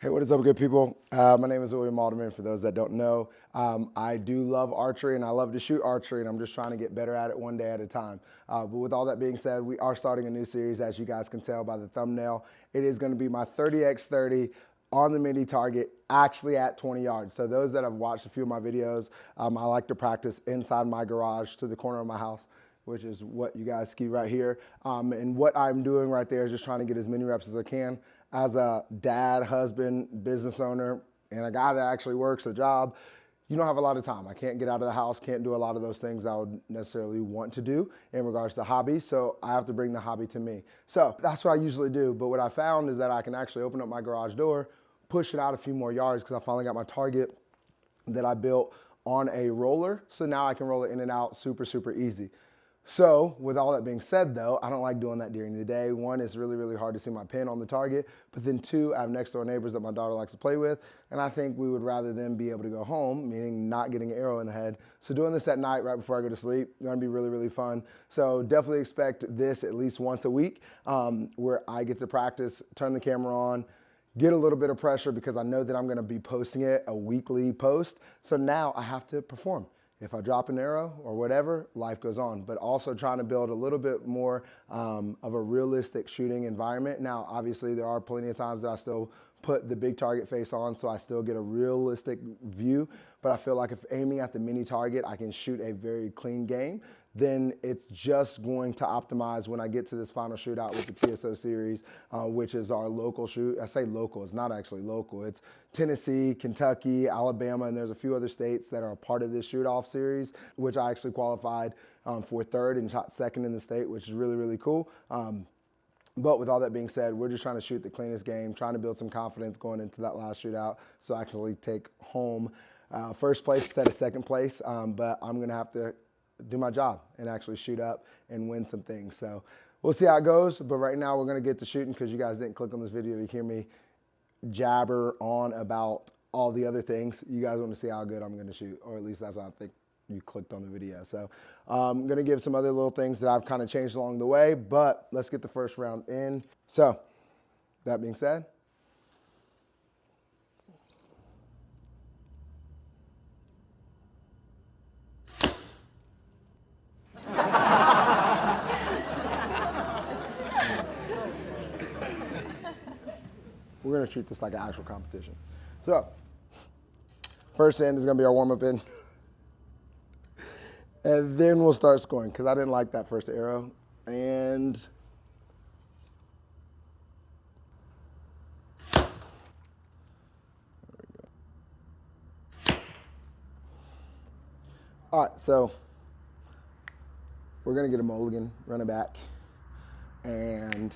Hey, what is up, good people? My name is William Alderman. For those that don't know, I do love archery and I love to shoot archery, and I'm just trying to get better at it one day at a time. But with all that being said, we are starting a new series, as you guys can tell by the thumbnail. It is going to be my 30x30 on the mini target, actually at 20 yards. So those that have watched a few of my videos, I like to practice inside my garage to the corner of my house, which is what you guys see right here. And what I'm doing right there is just trying to get as many reps as I can. As a dad, husband, business owner, and a guy that actually works a job, you don't have a lot of time. I can't get out of the house, can't do a lot of those things I would necessarily want to do in regards to hobby, so I have to bring the hobby to me. So that's what I usually do, but what I found is that I can actually open up my garage door, push it out a few more yards because I finally got my target that I built on a roller, so now I can roll it in and out super, super easy. So with all that being said though, I don't like doing that during the day. One, it's really, really hard to see my pin on the target, but then two, I have next door neighbors that my daughter likes to play with, and I think we would rather them be able to go home, meaning not getting an arrow in the head. So doing this at night right before I go to sleep, gonna be really, really fun. So definitely expect this at least once a week, where I get to practice, turn the camera on, get a little bit of pressure because I know that I'm gonna be posting it a weekly post. So now I have to perform. If I drop an arrow or whatever, life goes on, but also trying to build a little bit more of a realistic shooting environment. Now, obviously there are plenty of times that I still put the big target face on so I still get a realistic view, but I feel like if aiming at the mini target, I can shoot a very clean game, then it's just going to optimize when I get to this final shootout with the TSO series, which is our local shoot. I say local, it's not actually local. It's Tennessee, Kentucky, Alabama, and there's a few other states that are a part of this shoot-off series, which I actually qualified for third and shot second in the state, which is really, really cool. But with all that being said, we're just trying to shoot the cleanest game, trying to build some confidence going into that last shootout, so I actually take home first place instead of second place. But I'm gonna have to do my job and actually shoot up and win some things. So we'll see how it goes, but right now we're gonna get to shooting because you guys didn't click on this video to hear me jabber on about all the other things. You guys want to see how good I'm gonna shoot, or at least that's what I think you clicked on the video. So I'm gonna give some other little things that I've kind of changed along the way, but let's get the first round in. So that being said, we're gonna treat this like an actual competition. So first end is gonna be our warm-up end. And then we'll start scoring because I didn't like that first arrow. And there we go. All right, so we're gonna get a mulligan, run it back, and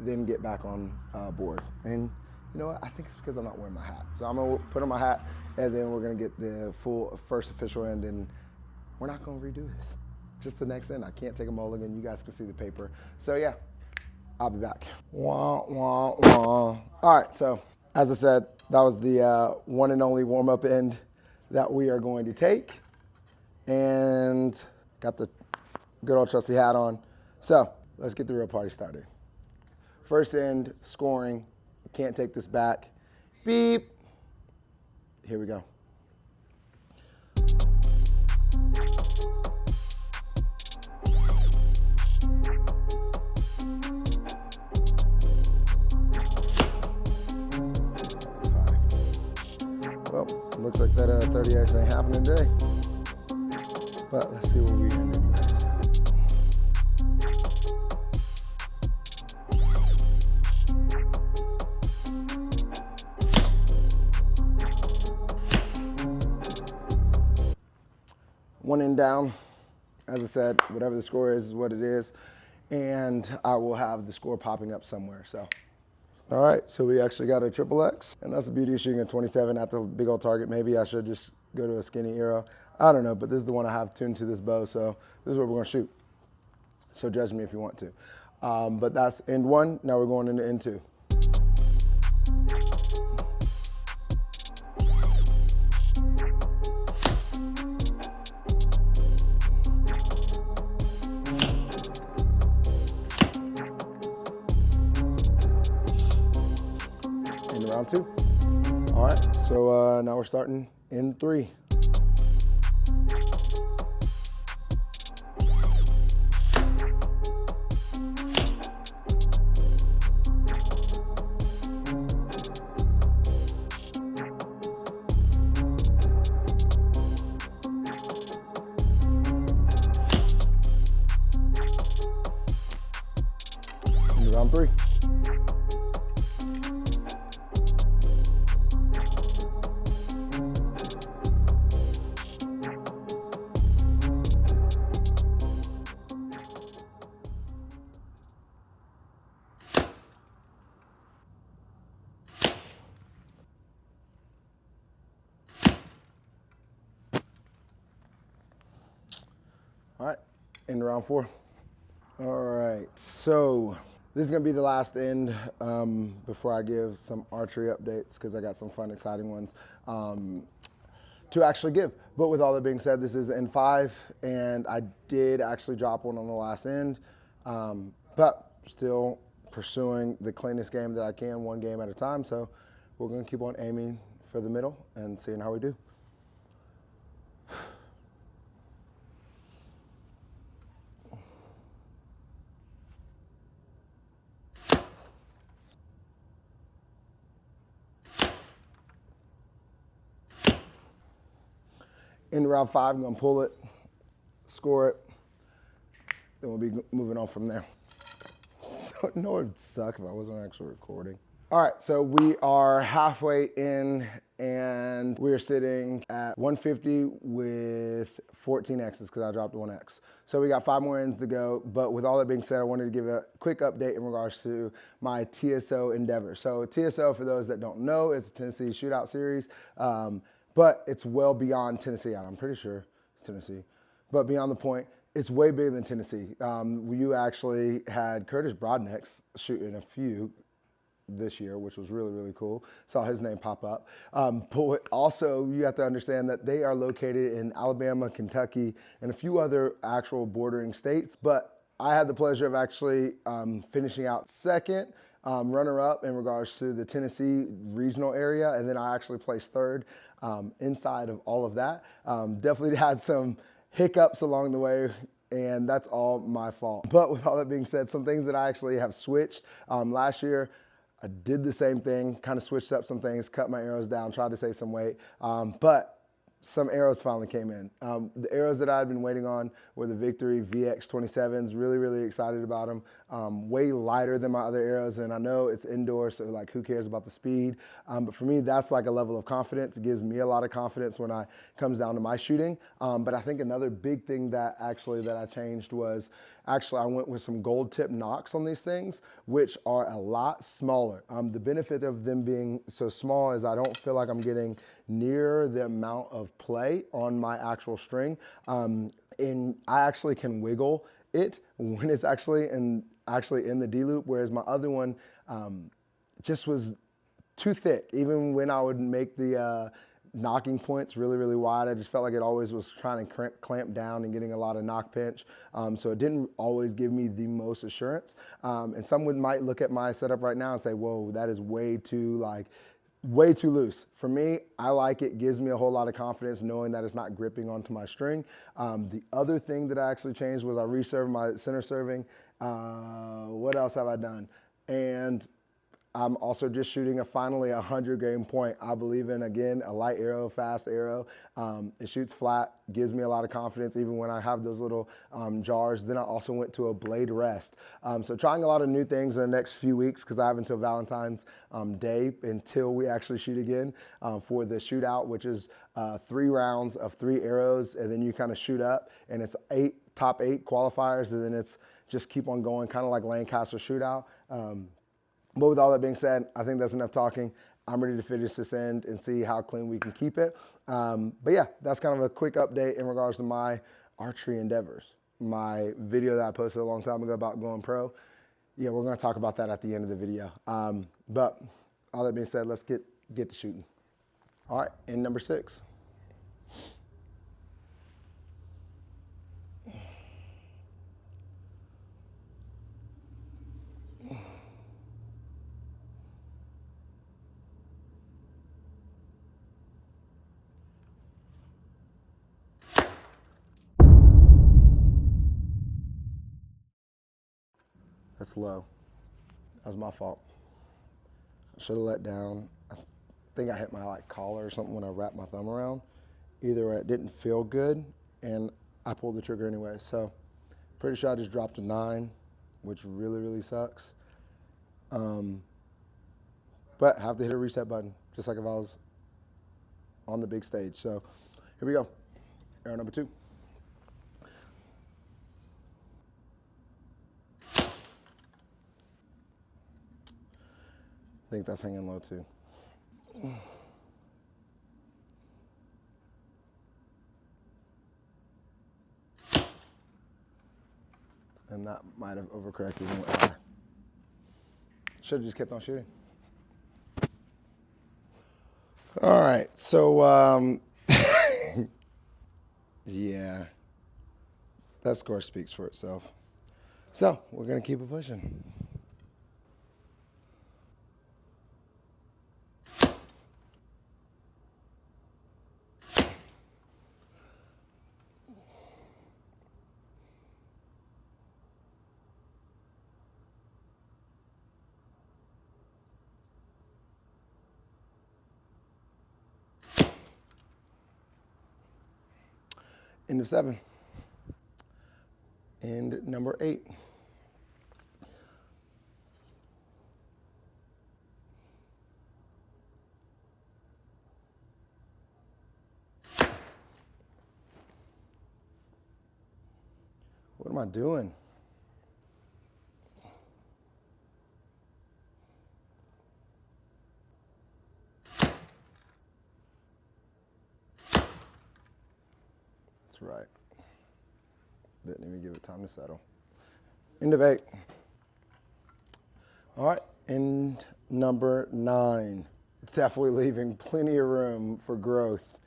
then get back on board. And you know what? I think it's because I'm not wearing my hat. So I'm gonna put on my hat, and then we're gonna get the full first official end, and we're not gonna redo this. Just the next end. I can't take a mulligan. You guys can see the paper. So yeah, I'll be back. Wah, wah, wah. All right, so as I said, that was the one and only warm-up end that we are going to take. And got the good old trusty hat on. So let's get the real party started. First end, scoring. Can't take this back. Beep. Here we go. Well, looks like that 30X ain't happening today. But let's see where we end anyways. One end down. As I said, whatever the score is what it is. And I will have the score popping up somewhere, so. All right, so we actually got a triple X, and that's the beauty of shooting a 27 at the big old target. Maybe I should just go to a skinny arrow. I don't know, but this is the one I have tuned to this bow, so this is what we're gonna shoot. So judge me if you want to. But that's end one, now we're going into end two. Round two. All right, so now we're starting in 3. Into round 3. All right, into round 4. All right, so this is gonna be the last end before I give some archery updates because I got some fun, exciting ones to actually give. But with all that being said, this is end 5, and I did actually drop one on the last end, but still pursuing the cleanest game that I can, one game at a time. So we're gonna keep on aiming for the middle and seeing how we do. In round 5, I'm gonna pull it, score it, then we'll be moving on from there. So, no, it would suck if I wasn't actually recording. All right, so we are halfway in and we're sitting at 150 with 14 X's because I dropped 1 X. So we got 5 more ends to go, but with all that being said, I wanted to give a quick update in regards to my TSO endeavor. So TSO, for those that don't know, is the Tennessee Shootout Series, but it's well beyond Tennessee. I'm pretty sure it's Tennessee, but beyond the point, it's way bigger than Tennessee. You actually had Curtis Broadnex shooting a few this year, which was really, really cool. Saw his name pop up. But also, you have to understand that they are located in Alabama, Kentucky, and a few other actual bordering states. But I had the pleasure of actually finishing out second, runner-up in regards to the Tennessee regional area, and then I actually placed third inside of all of that. Definitely had some hiccups along the way, and that's all my fault. But with all that being said, some things that I actually have switched. Last year, I did the same thing, kind of switched up some things, cut my arrows down, tried to save some weight, but some arrows finally came in. The arrows that I had been waiting on were the Victory VX27s, really, really excited about them. Way lighter than my other arrows, and I know it's indoor, so like who cares about the speed? But for me, that's like a level of confidence. It gives me a lot of confidence when it comes down to my shooting. But I think another big thing that I changed was I went with some gold tip nocks on these things, which are a lot smaller. The benefit of them being so small is I don't feel like I'm getting near the amount of play on my actual string. And I actually can wiggle it when it's actually in the D loop, whereas my other one just was too thick. Even when I would make the knocking points really, really wide, I just felt like it always was trying to clamp down and getting a lot of knock pinch. So it didn't always give me the most assurance. And someone might look at my setup right now and say, whoa, that is way too loose. For me, I like it, gives me a whole lot of confidence knowing that it's not gripping onto my string. The other thing that I actually changed was I reserved my center serving. What else have I done? And I'm also just shooting finally 100 grain point. I believe in, again, a light arrow, fast arrow. It shoots flat, gives me a lot of confidence even when I have those little jars. Then I also went to a blade rest. So trying a lot of new things in the next few weeks because I have until Valentine's Day until we actually shoot again for the shootout, which is 3 rounds of 3 arrows, and then you kind of shoot up, and it's top 8 qualifiers, and then it's just keep on going, kind of like Lancaster shootout. But with all that being said, I think that's enough talking. I'm ready to finish this end and see how clean we can keep it. But yeah, that's kind of a quick update in regards to my archery endeavors. My video that I posted a long time ago about going pro. Yeah, we're going to talk about that at the end of the video. But all that being said, let's get to shooting. All right, end number 6. That's low. That was my fault. I should have let down. I think I hit my like collar or something when I wrapped my thumb around. Either way, it didn't feel good, and I pulled the trigger anyway. So pretty sure I just dropped a 9, which really, really sucks. But I have to hit a reset button, just like if I was on the big stage. So here we go. Arrow number 2. I think that's hanging low too. And that might have overcorrected and went high. Should have just kept on shooting. All right, so yeah, that score speaks for itself. So we're gonna keep it pushing. End of 7. End number 8. What am I doing? That's right. Didn't even give it time to settle. End of 8. All right, end number 9. It's definitely leaving plenty of room for growth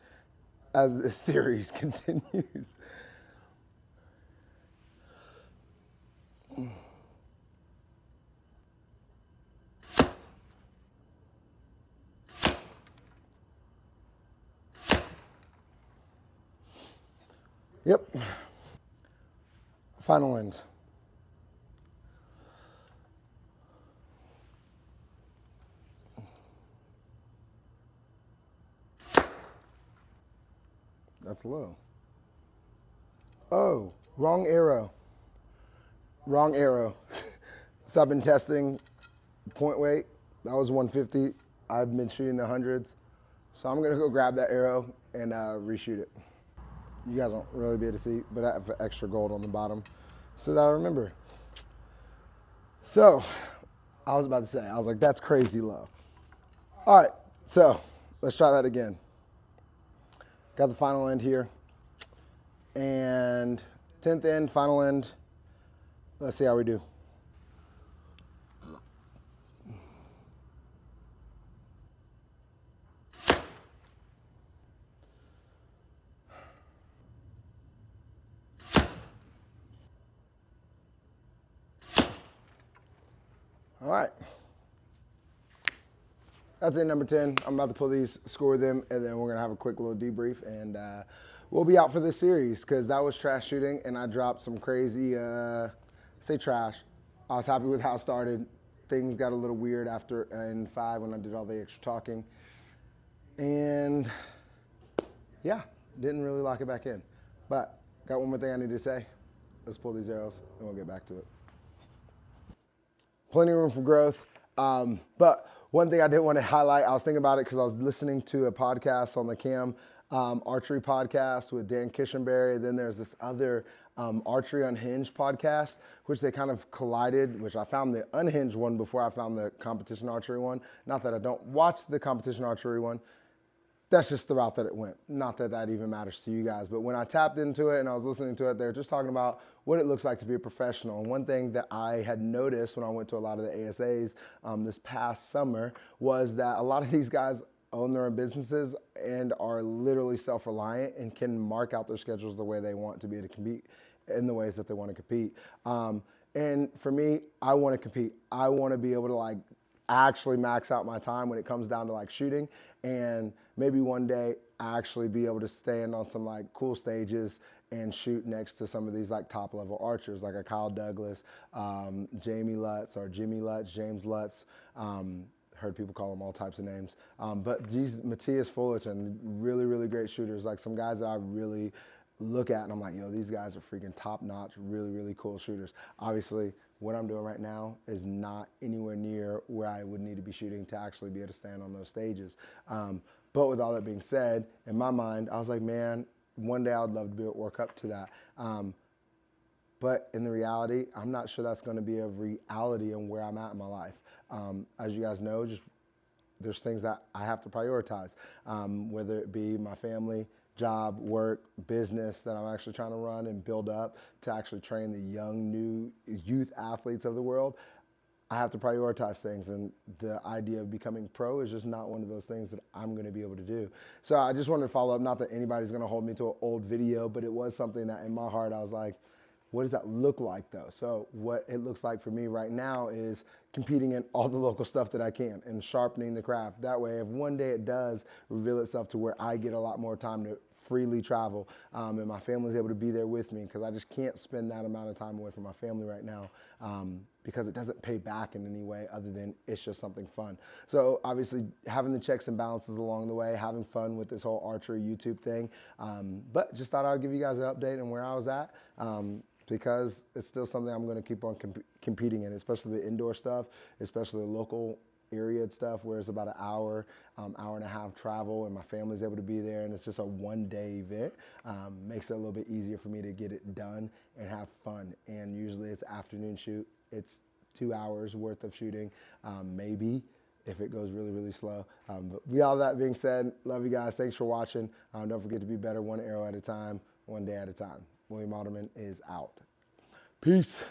as this series continues. Yep. Final end. That's low. Oh, wrong arrow. Wrong arrow. So I've been testing point weight. That was 150. I've been shooting the hundreds. So I'm gonna go grab that arrow and reshoot it. You guys won't really be able to see, but I have extra gold on the bottom so that I remember. So I was about to say, I was like, that's crazy low. All right, so let's try that again. Got the final end here. And 10th end, final end. Let's see how we do. All right. That's it, number 10. I'm about to pull these, score them, and then we're going to have a quick little debrief. And we'll be out for this series because that was trash shooting, and I dropped some crazy, say trash. I was happy with how it started. Things got a little weird after in 5 when I did all the extra talking. And, yeah, didn't really lock it back in. But got one more thing I need to say. Let's pull these arrows, and we'll get back to it. Plenty of room for growth. But one thing I did want to highlight, I was thinking about it because I was listening to a podcast on the Cam Archery podcast with Dan Kishenberry. Then there's this other Archery Unhinged podcast, which they kind of collided, which I found the Unhinged one before I found the competition archery one. Not that I don't watch the competition archery one. That's just the route that it went. Not that that even matters to you guys. But when I tapped into it and I was listening to it, they were just talking about what it looks like to be a professional. And one thing that I had noticed when I went to a lot of the ASAs this past summer was that a lot of these guys own their own businesses and are literally self-reliant and can mark out their schedules the way they want to be able to compete in the ways that they want to compete. And for me, I want to compete. I want to be able to like actually max out my time when it comes down to like shooting, and maybe one day actually be able to stand on some like cool stages and shoot next to some of these like top level archers, like a Kyle Douglas, Jamie Lutz or Jimmy Lutz, James Lutz. Heard people call them all types of names. But these Matthias Fullerton, really, really great shooters, like some guys that I really look at and I'm like, yo, these guys are freaking top notch, really, really cool shooters. Obviously, what I'm doing right now is not anywhere near where I would need to be shooting to actually be able to stand on those stages. But with all that being said, in my mind, I was like, man, one day I would love to be able to work up to that. But in the reality, I'm not sure that's going to be a reality in where I'm at in my life. As you guys know, just there's things that I have to prioritize, whether it be my family, job, work, business that I'm actually trying to run and build up to actually train the young, new youth athletes of the world. I have to prioritize things, and the idea of becoming pro is just not one of those things that I'm going to be able to do. So I just wanted to follow up, not that anybody's going to hold me to an old video, but it was something that in my heart I was like, what does that look like though? So what it looks like for me right now is competing in all the local stuff that I can and sharpening the craft. That way, if one day it does reveal itself to where I get a lot more time to freely travel and my family's able to be there with me, because I just can't spend that amount of time away from my family right now because it doesn't pay back in any way other than it's just something fun. So obviously having the checks and balances along the way, having fun with this whole archery YouTube thing, but just thought I'd give you guys an update on where I was at. Because it's still something I'm going to keep on competing in, especially the indoor stuff, especially the local area stuff where it's about an hour, hour and a half travel, and my family's able to be there, and it's just a one-day event. Makes it a little bit easier for me to get it done and have fun. And usually it's an afternoon shoot. It's 2 hours worth of shooting, maybe, if it goes really, really slow. But with all that being said, love you guys. Thanks for watching. Don't forget to be better one arrow at a time, one day at a time. William Alderman is out. Peace.